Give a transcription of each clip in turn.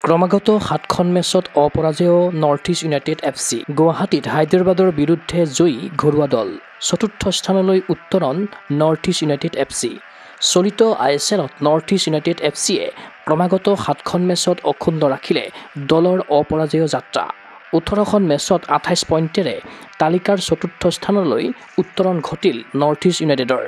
ক্ৰমাগত 7খন মেচত অপৰাজেয় north East United FC গুৱাহাটীত হায়দৰাবাদৰ বিৰুদ্ধে জয়ী ঘৰুৱা দল চতুৰ্থ স্থানলৈ উত্তৰণ নৰ্থ ইষ্ট ইউনাইটেড এফচি চলিত ISLত নৰ্থ ইষ্ট ইউনাইটেড এফচিয়ে ক্ৰমাগত 7খন মেচত অক্ষুণ্ণ ৰাখিলে দলৰ অপৰাজেয় যাত্ৰা 18খন মেচত 28 পইণ্টেৰে তালিকাৰ চতুৰ্থ স্থানলৈ উত্তৰণ ঘটিল নৰ্থ ইষ্ট ইউনাইটেডৰ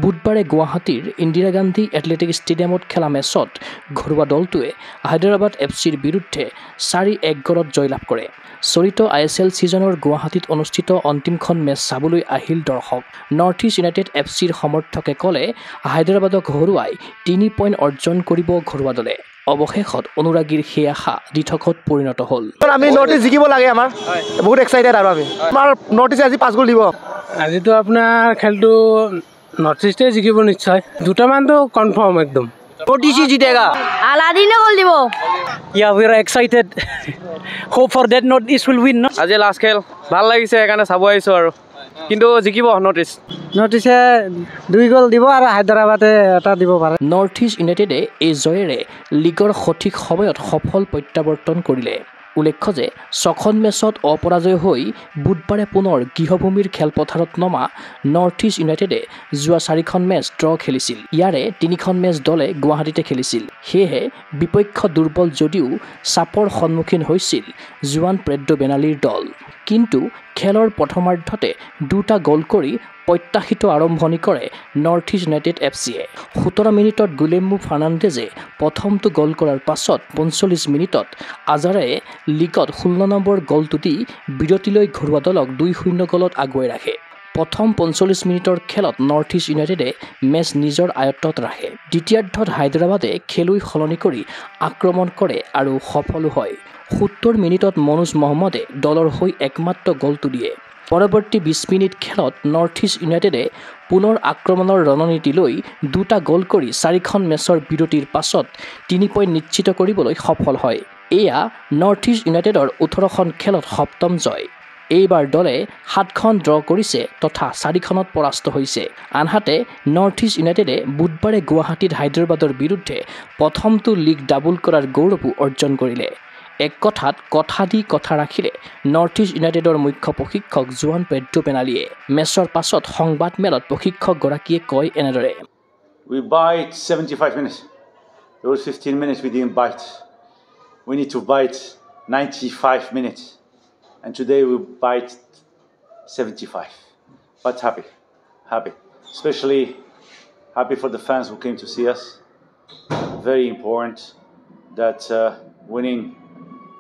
বুধবাৰে গুৱাহাটীৰ ইন্দিৰা গান্ধী এথলেটিক ষ্টেডিয়ামত খেলা মেচত ঘৰুৱা দলটোৱে হায়দৰাবাদ এফচিৰ বিৰুদ্ধে 4-1 গলত জয়লাভ কৰে চলিত ISL সিজনৰ গুৱাহাটীত অনুষ্ঠিত অন্তিমখন মেচ চাবলৈ আহিল দৰ্শক নৰ্থ ইষ্ট ইউনাইটেড এফচিৰ সমৰ্থকে ক'লে হায়দৰাবাদক হৰুৱাই 3 পইণ্ট অৰ্জন কৰিব ঘৰুৱা দলে অৱশেষত অনুৰাগীৰ সেই আশা দিঠকত পৰিণত হ'ল আমি নৰ্থ ইষ্ট জিকিব লাগে আমাৰ বহুত এক্সাইটেড আৰু আমি আমাৰ নৰ্থ ইষ্ট আজি 5 গল দিব আজিতো আপোনাৰ খেলটো নৰ্থ ইষ্টে জিকিব নিশ্চয় দুটামানটো কনফাৰ্ম একদম নৰ্থ ইষ্ট জিতেগা আলাদিনে গল দিব Yeah, we are excited. Hope for that North East will win. No? আজি লাষ্ট খেল ভাল লাগিছে সেইকাৰণে চাব আহিছোঁ আৰু কিন্তু জিকিব নৰ্থ ইষ্টে 2 গল দিব আৰু হায়দৰাবাদে এটা দিব পাৰে নৰ্থ ইষ্ট ইউনাইটেডে এই জয়েৰে লীগৰ সঠিক সময়ত সফল প্ৰত্যাৱৰ্তন কৰিলে উল্লেখ্য যে 6খন মেচত অপৰাজয় হৈ বুধবাৰে পুনৰ গৃহভূমিৰ খেলপথাৰত নমা নৰ্থ ইষ্ট ইউনাইটেডে যোৱা 4খন মেচ ড্ৰ খেলিছিল ইয়াৰে 3খন মেচ দলে গুৱাহাটীতে খেলিছিল সেয়েহে বিপক্ষ দুৰ্বল যদিও চাপৰ সন্মুখীন হৈছিল জুৱান প্ৰেড্ৰ বেনালীৰ দল কিন্তু খেলৰ প্ৰথমাৰ্ধতে 2টা গল কৰি প্ৰত্যাশিত আৰম্ভণি কৰে নৰ্থ ইষ্ট ইউনাইটেড এফচিয়ে 17 মিনিটত গুলেম্বু ফাৰ্নাণ্ডেজে প্ৰথমটো গল কৰাৰ পাছত 45 মিনিটত আজাৰে লীগত 16 নম্বৰ গলটো দি বিৰতিলৈ ঘৰুৱা দলক 2-0 গলত আগুৱাই ৰাখে প্ৰথম 45 মিনিটৰ খেলত নৰ্থ ইষ্ট ইউনাইটেডে মেচ নিজৰ আয়ত্তত ৰাখে দ্বিতীয়াৰ্ধত হায়দৰাবাদে খেলুৱৈ সলনি কৰি আক্ৰমণ কৰে আৰু সফলো হয় 70 মিনিটত মনোজ মহম্মদে দলৰ হৈ একমাত্ৰ গলটো দিয়ে পৰৱৰ্তী 20 মিনিট খেলত নৰ্থ ইষ্ট ইউনাইটেডে পুনৰ আক্ৰমণৰ ৰণনীতি লৈ 2টা গল কৰি 4খন মেচৰ বিৰতিৰ পাছত 3 পইণ্ট নিশ্চিত কৰিবলৈ সফল হয় এয়া নৰ্থ ইষ্ট ইউনাইটেডৰ 18খন খেলত সপ্তম জয় এইবাৰ দলে 7খন ড্ৰ কৰিছে তথা 4খনত পৰাস্ত হৈছে আনহাতে নৰ্থ ইষ্ট ইউনাইটেডে বুধবাৰে গুৱাহাটীত হায়দৰাবাদৰ বিৰুদ্ধে প্ৰথমটো লীগ ডাবল কৰাৰ গৌৰৱো অৰ্জন কৰিলে এক কথাত কথা দি কথা ৰাখিলে নৰ্থ ইষ্ট ইউনাইটেডৰ মুখ্য প্ৰশিক্ষক জুৱান প্ৰেড্ৰ বেনালীয়ে মেচৰ পাছত সংবাদ মেলত প্ৰশিক্ষকগৰাকীয়ে কয় এনেদৰে We bite 75 minutes. Those 15 minutes we didn't bite. We need to bite 95 minutes. And today we bite 75. But happy. Especially happy for the fans who came to see us. Very important that winning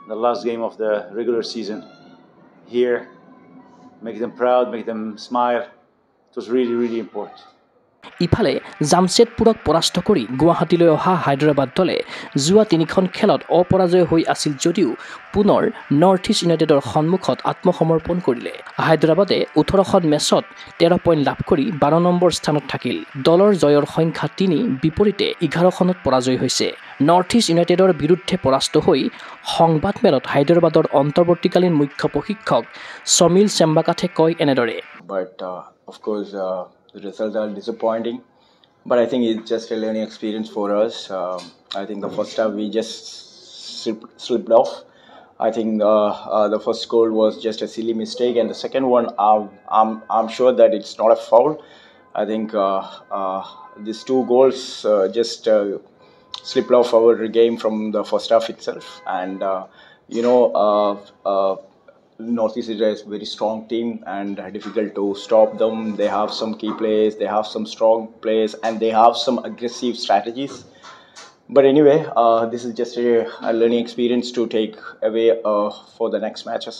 the last game of the regular season here, make them proud, make them smile. It was really, really important. ইফালে জামছেদপুৰক পৰাস্ত কৰি গুৱাহাটীলৈ অহা হায়দৰাবাদ দলে যোৱা 3খন খেলত অপৰাজয় হৈ আছিল যদিও পুনৰ নৰ্থ ইষ্ট ইউনাইটেডৰ সন্মুখত আত্মসমৰ্পণ কৰিলে হায়দৰাবাদে 18খন মেচত 13 পইণ্ট লাভ কৰি 12 নম্বৰ স্থানত থাকিল দলৰ জয়ৰ সংখ্যা 3 বিপৰীতে 11খনত পৰাজয় হৈছে নৰ্থ ইষ্ট ইউনাইটেডৰ বিৰুদ্ধে পৰাস্ত হৈ সংবাদ মেলত হায়দৰাবাদৰ অন্তৰ্বৰ্তীকালীন মুখ্য প্ৰশিক্ষক সমীল চেম্বাকাথে কয় এনেদৰে But of course the results are disappointing, but I think it's just a learning experience for us. I think the first half we just slipped off. I think the first goal was just a silly mistake, and the second one, I'm sure that it's not a foul. I think these 2 goals just slipped off our game from the first half itself, and North East is a very strong team and difficult to stop them. They have some key players, they have some strong players, and they have some aggressive strategies. But anyway, this is just a learning experience to take away for the next matches.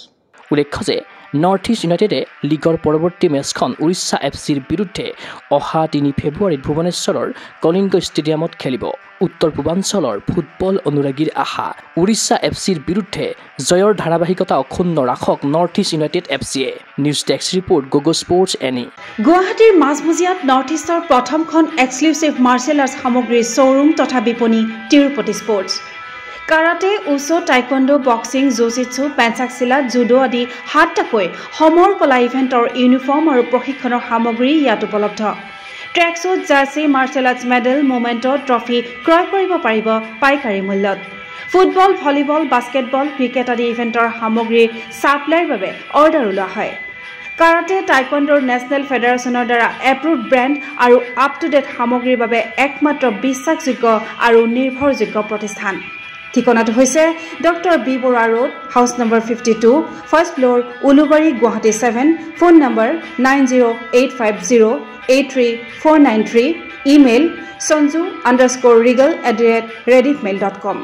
উল্লেখ্য যে north east ইউনাইটেডে লীগৰ পৰৱৰ্তী মেচখন উৰিষ্যা এফচিৰ বিৰুদ্ধে অহা 3 ফেব্ৰুৱাৰীত ভুৱনেশ্বৰৰ কলিংগ ষ্টেডিয়ামত খেলিব উত্তৰ পূৰ্বাঞ্চলৰ ফুটবল অনুৰাগীৰ আশা উৰিষ্যা এফচিৰ বিৰুদ্ধে জয়ৰ ধাৰাবাহিকতা অক্ষুণ্ণ ৰাখক নৰ্থ ইষ্ট ইউনাইটেড এফচিয়ে নিউজ ডেস্ক ৰিপৰ্ট গোগো স্পৰ্টছ এনি গুৱাহাটীৰ মাজমজিয়াত নৰ্থ ইষ্টৰ প্ৰথমখন এক্সক্লুচিভ মাৰ্চেল আৰ্টছ সামগ্ৰীৰ শ্ব'ৰুম তথা বিপণী তিৰুপতি স্পৰ্টছ কাৰাটে উচো টাইকোৱাণ্ডো বক্সিং জুজিটছু পেঞ্চাকচিলা জুডো আদি 7টাকৈ সমৰ কলা ইভেণ্টৰ ইউনিফৰ্ম আৰু প্ৰশিক্ষণৰ সামগ্ৰী ইয়াত উপলব্ধ tracksuit jersey martial arts medal memento trophy ক্ৰয় কৰিব পাৰিব পাইকাৰী মূল্যত ফুটবল, ভলীবল, বাস্কেটবল, ক্ৰিকেট আদি ইভেণ্টৰ সামগ্ৰীৰ ছাপ্লাইৰ বাবে অৰ্ডাৰ ওলোৱা হয়। কাৰাটে টাইকোৱাণ্ডোৰ নেশ্যনেল ফেডাৰেশ্যনৰ দ্বাৰা এপ্ৰুভড ব্ৰেণ্ড আৰু আপ টু ডেট সামগ্ৰীৰ বাবে একমাত্ৰ বিশ্বাসযোগ্য আৰু নিৰ্ভৰযোগ্য প্ৰতিষ্ঠান। ঠিকনাটো হৈছে doctor B Baruah road, house number 52, first floor, Ulubari, Guwahati 7, phone number 9085083493, email sanju_regal@rediffmail.com।